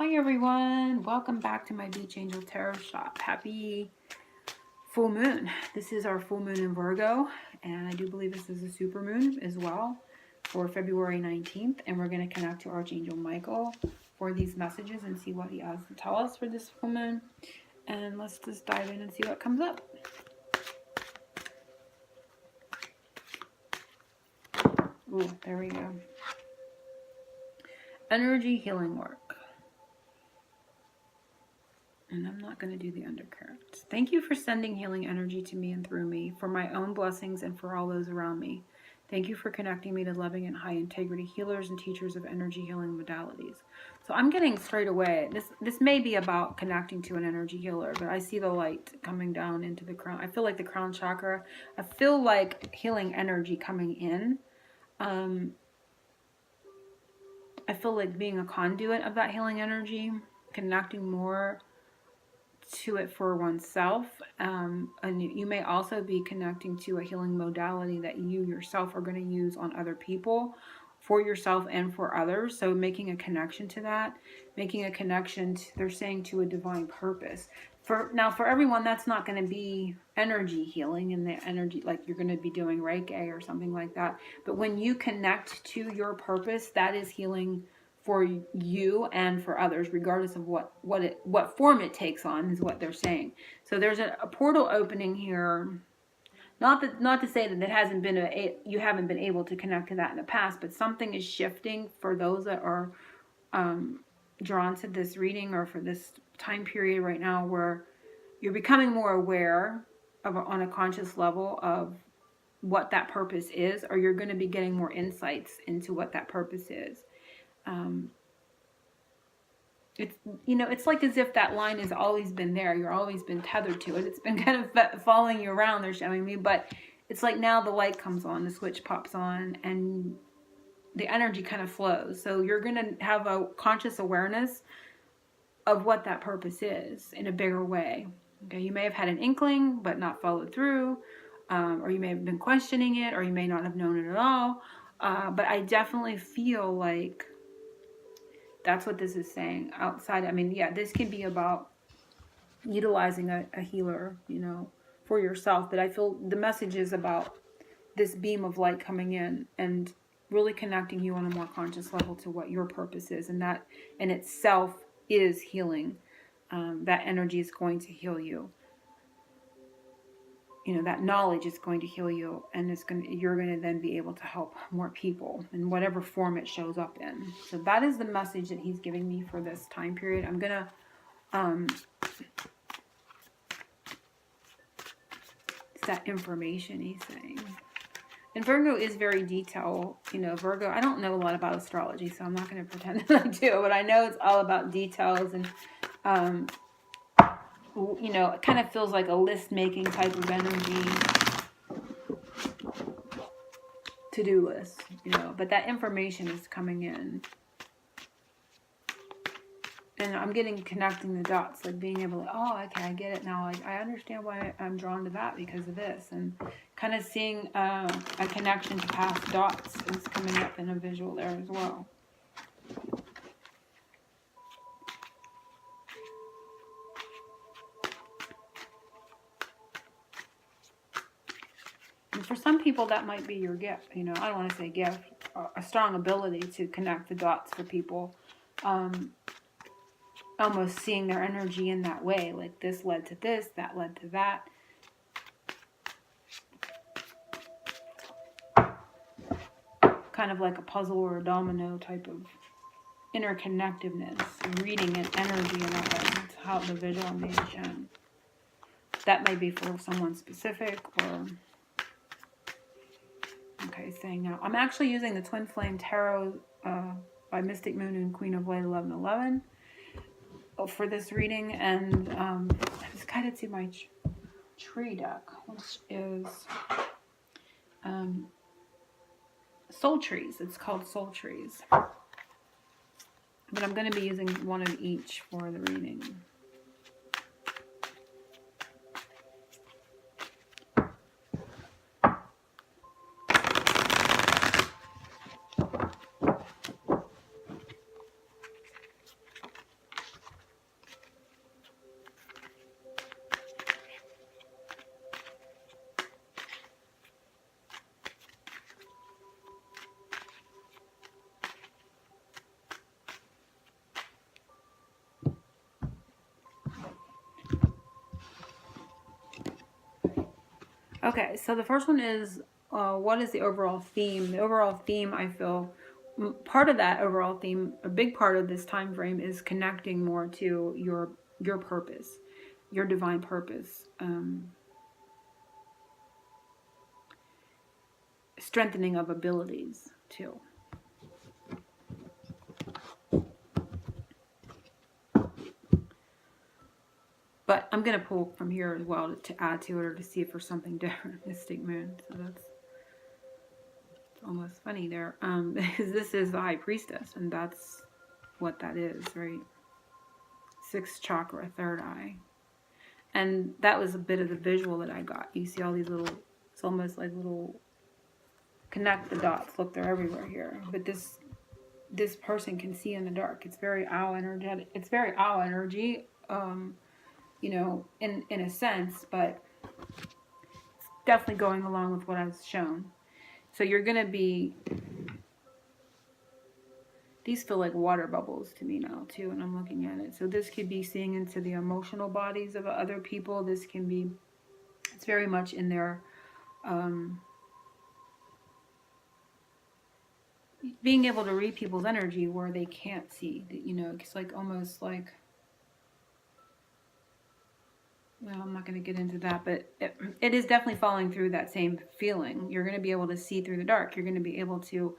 Hi everyone, welcome back to my Beach Angel Tarot Shop. Happy full moon. This is our full moon in Virgo, and I do believe this is a super moon as well for February 19th, and we're going to connect to Archangel Michael for these messages and see what he has to tell us for this full moon. And let's just dive in and see what comes up. Ooh, there we go. Energy healing work. And I'm not going to do the undercurrents. Thank you for sending healing energy to me and through me, for my own blessings and for all those around me. Thank you for connecting me to loving and high integrity healers and teachers of energy healing modalities. So I'm getting straight away, this may be about connecting to an energy healer, but I see the light coming down into the crown. I feel like the crown chakra. I feel like healing energy coming in. I feel like being a conduit of that healing energy, connecting more to it for oneself, and you may also be connecting to a healing modality that you yourself are going to use on other people, for yourself and for others. So making a connection to that, making a connection to, they're saying, to a divine purpose. For everyone, that's not going to be energy healing and the energy like you're going to be doing Reiki or something like that. But when you connect to your purpose, that is healing for you and for others, regardless of what form it takes on, is what they're saying. So there's a portal opening here. Not to say that it hasn't been you haven't been able to connect to that in the past, but something is shifting for those that are drawn to this reading or for this time period right now, where you're becoming more aware of on a conscious level of what that purpose is, or you're going to be getting more insights into what that purpose is. It's like as if that line has always been there. You're always been tethered to it. It's been kind of following you around, they're showing me, but it's like now the light comes on, the switch pops on, and the energy kind of flows. So you're going to have a conscious awareness of what that purpose is in a bigger way. Okay, you may have had an inkling, but not followed through, or you may have been questioning it, or you may not have known it at all. But I definitely feel like that's what this is saying. Outside, I mean, yeah, this can be about utilizing a healer, for yourself. But I feel the message is about this beam of light coming in and really connecting you on a more conscious level to what your purpose is. And that in itself is healing. That energy is going to heal you. That knowledge is going to heal you, and you're going to then be able to help more people in whatever form it shows up in. So that is the message that he's giving me for this time period. I'm going to that information he's saying. And Virgo is very detailed. Virgo, I don't know a lot about astrology, so I'm not going to pretend that I do, but I know it's all about details, and it kind of feels like a list-making type of energy, to-do list, but that information is coming in. And I'm connecting the dots, like being able to, oh, okay, I get it now. Like, I understand why I'm drawn to that because of this. And kind of seeing a connection to past dots is coming up in a visual there as well. And for some people, that might be your gift. I don't want to say gift, a strong ability to connect the dots for people. Almost seeing their energy in that way, like this led to this, that led to that. Kind of like a puzzle or a domino type of interconnectedness, reading an energy in that way. That's how the visualization. That may be for someone specific, or okay, saying now. I'm actually using the Twin Flame Tarot by Mystic Moon and Queen of Light 1111 for this reading, and I was guided to my tree deck, which is Soul Trees. It's called Soul Trees, but I'm going to be using one of each for the reading. Okay, so the first one is what is the overall theme? The overall theme, I feel, part of that overall theme, a big part of this time frame is connecting more to your purpose, your divine purpose, strengthening of abilities too. But I'm going to pull from here as well to add to it or to see if there's something different. Mystic Moon. So that's almost funny there. Because this is the High Priestess, and that's what that is, right? Sixth chakra, third eye. And that was a bit of the visual that I got. You see all these little, it's almost like little, connect the dots. Look, they're everywhere here. But this person can see in the dark. It's very owl energetic. It's very owl energy. You know, in a sense, but it's definitely going along with what I was shown. So you're going to be, these feel like water bubbles to me now too, and I'm looking at it. So this could be seeing into the emotional bodies of other people. This can be, it's very much in their, being able to read people's energy where they can't see, you know, it's like almost like, well, I'm not going to get into that, but it is definitely falling through that same feeling. You're going to be able to see through the dark. You're going to be able to,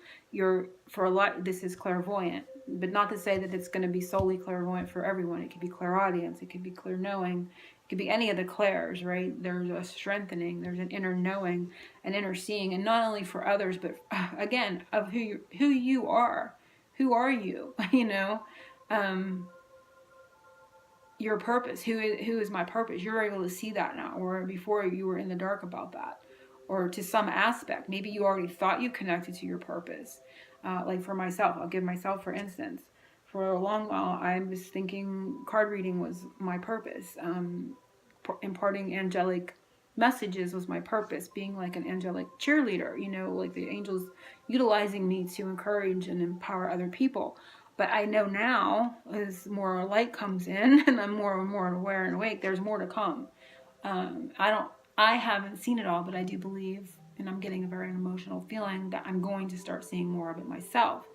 for a lot, this is clairvoyant, but not to say that it's going to be solely clairvoyant for everyone. It could be clairaudience. It could be clear knowing. It could be any of the clairs, right? There's a strengthening. There's an inner knowing, an inner seeing, and not only for others, but again, of who you are. Who are you? You know? Your purpose, who is my purpose. You're able to see that now, or before you were in the dark about that, or to some aspect. Maybe you already thought you connected to your purpose. Like for myself, I'll give myself for instance. For a long while, I was thinking card reading was my purpose. Imparting angelic messages was my purpose. Being like an angelic cheerleader, you know, like the angels utilizing me to encourage and empower other people. But I know now, as more light comes in and I'm more and more aware and awake, there's more to come. I haven't seen it all, but I do believe, and I'm getting a very emotional feeling that I'm going to start seeing more of it myself.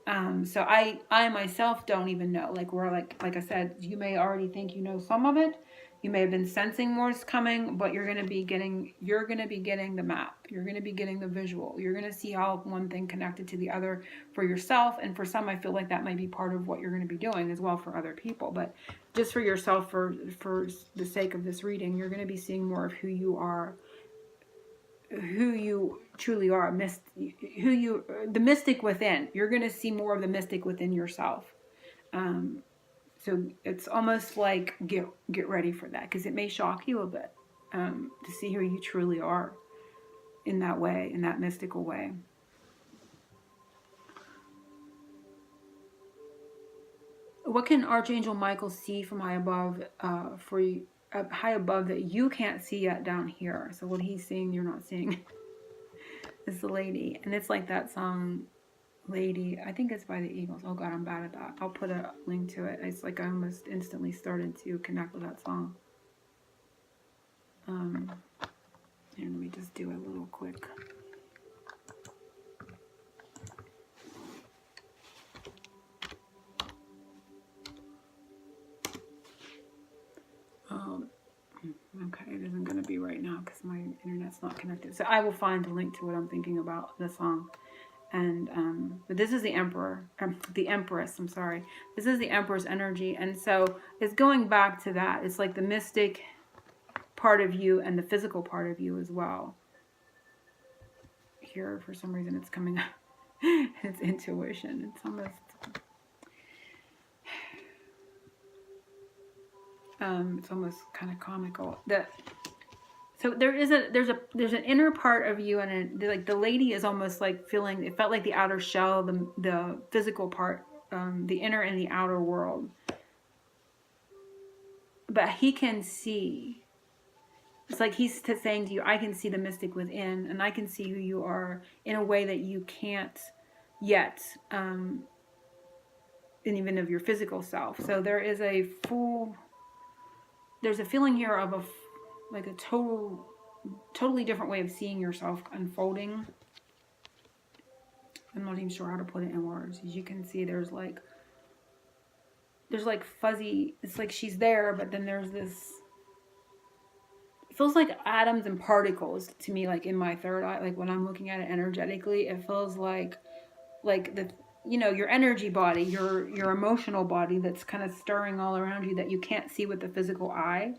So I myself don't even know. Like I said, you may already think you know some of it. You may have been sensing more is coming, but you're gonna be getting the map. You're gonna be getting the visual. You're gonna see how one thing connected to the other for yourself, and for some, I feel like that might be part of what you're gonna be doing as well for other people. But just for yourself, for the sake of this reading, you're gonna be seeing more of who you are, who you truly are, the mystic within. You're gonna see more of the mystic within yourself. So it's almost like get ready for that, because it may shock you a bit to see who you truly are in that way, in that mystical way. What can Archangel Michael see from high above for you, high above that you can't see yet down here? So what he's seeing, you're not seeing. Is the lady, and it's like that song. Lady, I think it's by the Eagles. Oh God, I'm bad at that. I'll put a link to it. It's like I almost instantly started to connect with that song. And let me just do a little quick. Okay, it isn't going to be right now because my internet's not connected. So I will find a link to what I'm thinking about, the song. And but this is the Empress, I'm sorry. This is the Empress energy, and so it's going back to that. It's like the mystic part of you and the physical part of you as well. Here, for some reason, it's coming up. It's intuition. It's almost kind of comical. So there's an inner part of you, and like the lady is almost like feeling. It felt like the outer shell, the physical part, the inner and the outer world. But he can see. It's like he's saying to you, I can see the mystic within, and I can see who you are in a way that you can't yet, and even of your physical self. So there's a feeling here of like a total totally different way of seeing yourself unfolding. I'm not even sure how to put it in words. As you can see, there's like fuzzy, it's like she's there, but then there's this, it feels like atoms and particles to me, like in my third eye, like when I'm looking at it energetically, it feels like the, you know, your energy body, your emotional body that's kind of stirring all around you that you can't see with the physical eye.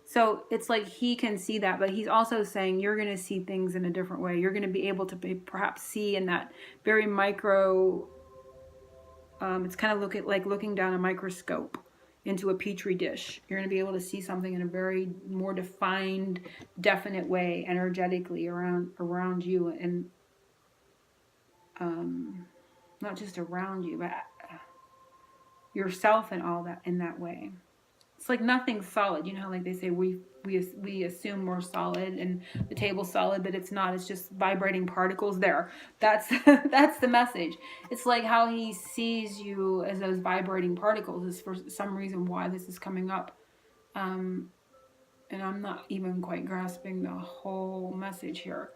So it's like he can see that, but he's also saying you're going to see things in a different way. You're going to be able to perhaps see in that very micro, it's kind of like looking down a microscope into a petri dish. You're going to be able to see something in a very more defined, definite way energetically around you, and not just around you, but yourself and all that in that way. It's like nothing's solid. You know, like they say, we assume we're solid and the table's solid, but it's not. It's just vibrating particles there. That's that's the message. It's like how he sees you as those vibrating particles is for some reason why this is coming up. And I'm not even quite grasping the whole message here.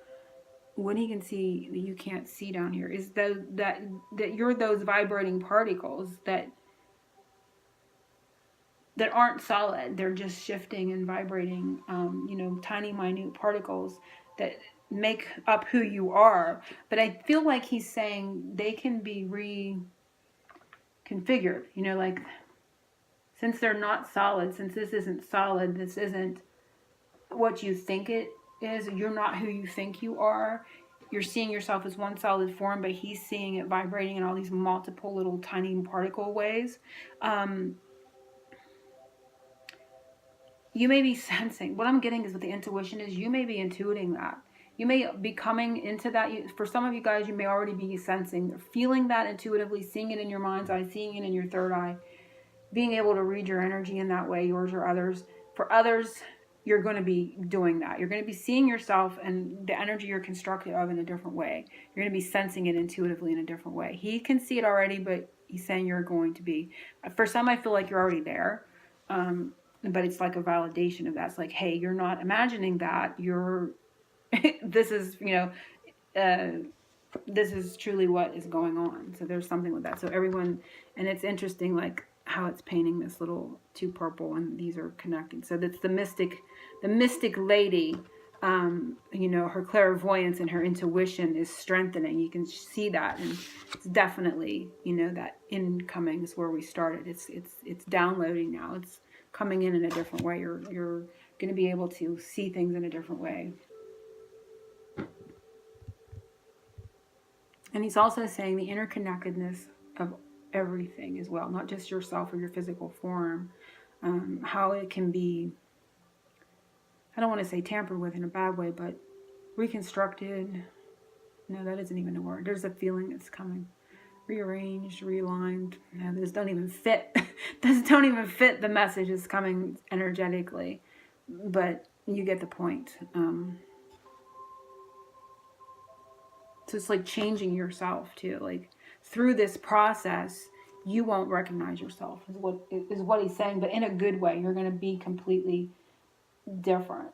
What he can see that you can't see down here is that you're those vibrating particles that aren't solid. They're just shifting and vibrating, you know, tiny, minute particles that make up who you are. But I feel like he's saying they can be reconfigured, you know, like since they're not solid, since this isn't solid, this isn't what you think it is, you're not who you think you are. You're seeing yourself as one solid form, but he's seeing it vibrating in all these multiple little tiny particle ways. You may be sensing, what I'm getting is what the intuition is, you may be intuiting that. You may be coming into that. For some of you guys, you may already be sensing, feeling that intuitively, seeing it in your mind's eye, seeing it in your third eye, being able to read your energy in that way, yours or others. For others, you're going to be doing that. You're going to be seeing yourself and the energy you're constructed of in a different way. You're going to be sensing it intuitively in a different way. He can see it already, but he's saying you're going to be. For some, I feel like you're already there. But it's like a validation of that. It's like, hey, you're not imagining that. You're, this is, you know, this is truly what is going on. So there's something with that. So everyone, and it's interesting, like how it's painting this little two purple, and these are connecting. So that's the mystic lady. You know, her clairvoyance and her intuition is strengthening. You can see that, and it's definitely, you know, that incoming is where we started. It's downloading now. It's coming in a different way. You're going to be able to see things in a different way. And he's also saying the interconnectedness of everything as well, not just yourself or your physical form, how it can be, I don't want to say tampered with in a bad way, but reconstructed. No, that isn't even a word. There's a feeling that's coming. Rearranged, realigned. No, those don't even fit. Those don't even fit the message is coming energetically. But you get the point. So it's like changing yourself too. Like through this process, you won't recognize yourself is what he's saying, but in a good way. You're going to be completely different.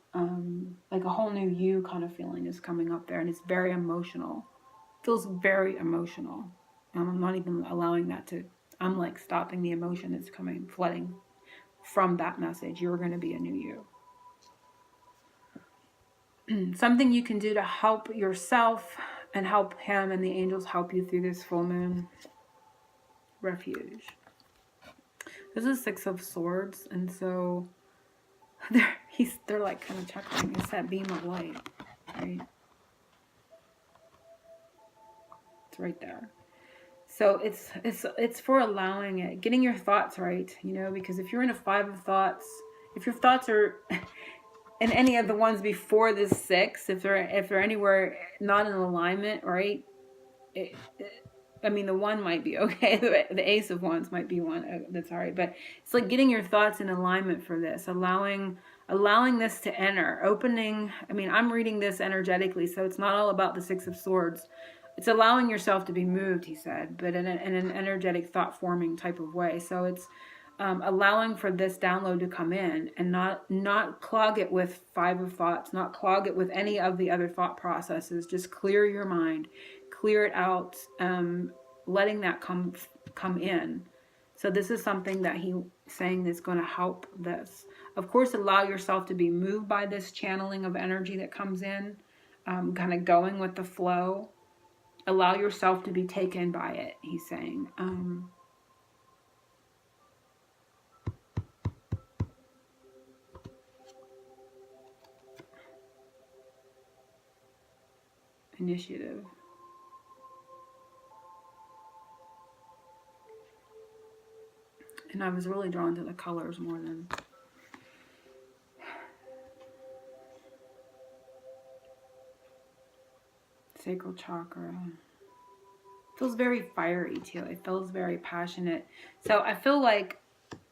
Like a whole new you kind of feeling is coming up there, and it's very emotional. It feels very emotional. I'm not even allowing that to, I'm like stopping the emotion that's coming, flooding from that message. You're going to be a new you. Something you can do to help yourself and help him, and the angels help you through this full moon. Refuge. This is Six of Swords, and so they're like kind of chuckling. It's that beam of light, right? It's right there. So it's for allowing it, getting your thoughts right, you know, because if you're in a 5 of thoughts, if your thoughts are in any of the ones before this 6, if they're anywhere not in alignment, right? I mean, the 1 might be okay. The Ace of Wands might be one that's all right, but it's like getting your thoughts in alignment for this, allowing this to enter, opening. I mean, I'm reading this energetically, so it's not all about the 6 of Swords. It's allowing yourself to be moved, he said, but in an energetic, thought-forming type of way. So it's allowing for this download to come in and not clog it with five of thoughts, not clog it with any of the other thought processes. Just clear your mind, clear it out, letting that come in. So this is something that he's saying is going to help this. Of course, allow yourself to be moved by this channeling of energy that comes in, kind of going with the flow. Allow yourself to be taken by it, he's saying. Initiative. And I was really drawn to the colors more than... Sacral chakra. Feels very fiery too. It feels very passionate. So I feel like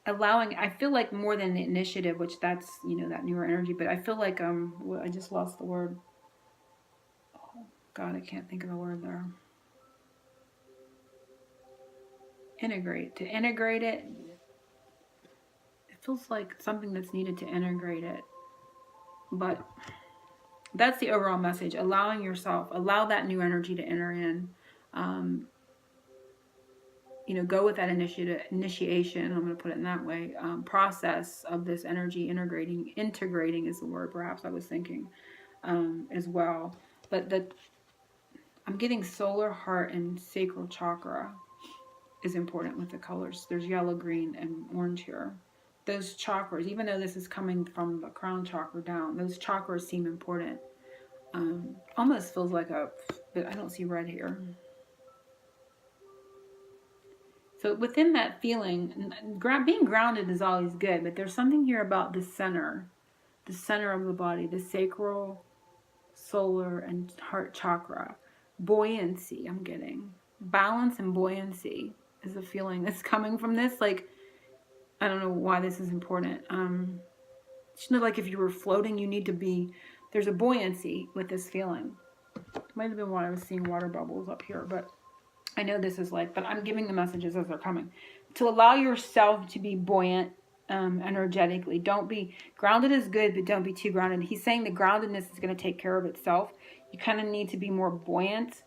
I feel like more than the initiative, which that's, that newer energy, but I feel like, I just lost the word. Oh, God, I can't think of the word there. Integrate. To integrate it, it feels like something that's needed to integrate it. But that's the overall message. Allowing yourself, allow that new energy to enter in. Go with that initiation, I'm going to put it in that way, process of this energy integrating is the word perhaps I was thinking as well. But I'm getting solar, heart, and sacral chakra is important with the colors. There's yellow, green, and orange here. Those chakras, even though this is coming from the crown chakra down, those chakras seem important. Almost feels like but I don't see red here. So within that feeling, being grounded is always good, but there's something here about the center of the body, the sacral, solar, and heart chakra. Buoyancy, I'm getting. Balance and buoyancy is a feeling that's coming from this. Like, I don't know why this is important. Like if you were floating, there's a buoyancy with this feeling. Might have been why I was seeing water bubbles up here, but I know this is but I'm giving the messages as they're coming. To allow yourself to be buoyant energetically. Don't be, grounded is good, but don't be too grounded. He's saying the groundedness is going to take care of itself. You kind of need to be more buoyant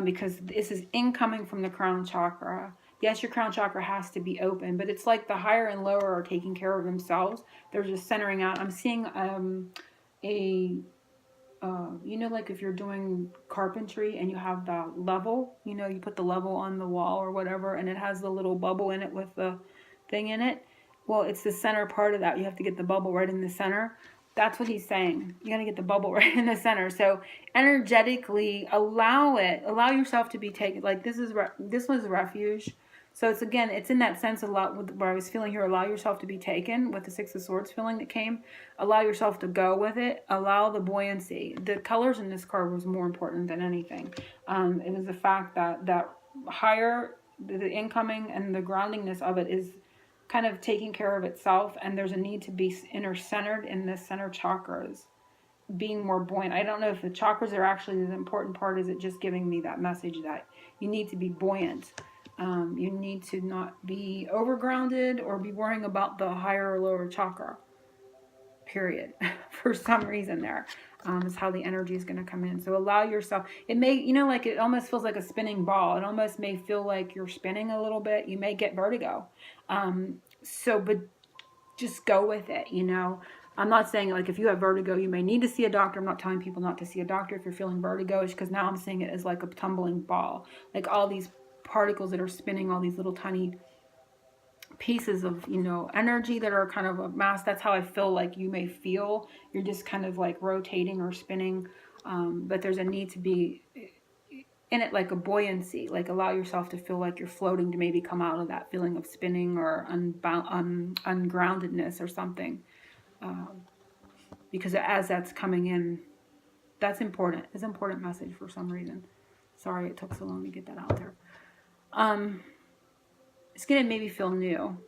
because this is incoming from the crown chakra. Yes, your crown chakra has to be open, but it's like the higher and lower are taking care of themselves. They're just centering out. I'm seeing like if you're doing carpentry and you have the level, you put the level on the wall or whatever, and it has the little bubble in it with the thing in it. Well, it's the center part of that. You have to get the bubble right in the center. That's what he's saying. You got to get the bubble right in the center. So energetically allow yourself to be taken. Like this was refuge. So it's in that sense a lot with where I was feeling here. Allow yourself to be taken with the Six of Swords feeling that came. Allow yourself to go with it. Allow the buoyancy. The colors in this card was more important than anything. It was the fact that higher, the incoming and the groundingness of it is kind of taking care of itself, and there's a need to be inner-centered in the center chakras, being more buoyant. I don't know if the chakras are actually the important part. Is it just giving me that message that you need to be buoyant? You need to not be overgrounded or be worrying about the higher or lower chakra, period. For some reason there is how the energy is going to come in. So allow yourself. It may, it almost feels like a spinning ball. It almost may feel like you're spinning a little bit. You may get vertigo. But just go with it, I'm not saying if you have vertigo, you may need to see a doctor. I'm not telling people not to see a doctor if you're feeling vertigo-ish, because now I'm seeing it as like a tumbling ball. Like all these particles that are spinning, all these little tiny pieces of energy that are kind of a mass. That's how I feel like you may feel. You're just kind of like rotating or spinning, but there's a need to be in it like a buoyancy. Like allow yourself to feel like you're floating, to maybe come out of that feeling of spinning or ungroundedness or something, because as that's coming in, that's important. It's an important message for some reason. Sorry it took so long to get that out there. It's going to maybe feel new.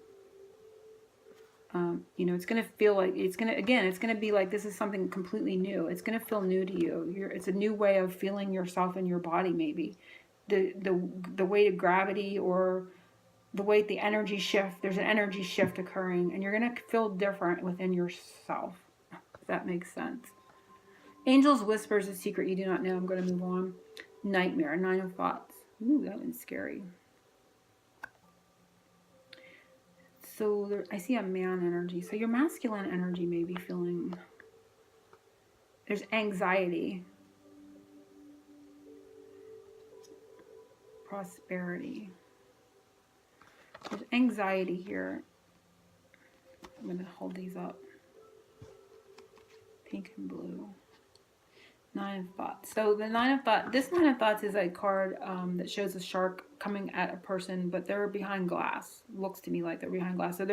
It's going to feel like it's going to be like this is something completely new. It's going to feel new to you. It's a new way of feeling yourself in your body, maybe. The weight of gravity or the way the energy shift, there's an energy shift occurring, and you're going to feel different within yourself, if that makes sense. Angels whispers a secret you do not know. I'm going to move on. Nightmare, 9 of thoughts. Ooh, that one's scary. So there, I see a man energy. So your masculine energy may be feeling, there's anxiety, prosperity. There's anxiety here. I'm going to hold these up. Pink and blue. 9 of thoughts. So the 9 of thoughts, this 9 of thoughts is a card that shows a shark coming at a person, but they're behind glass. Looks to me like they're behind glass. So they're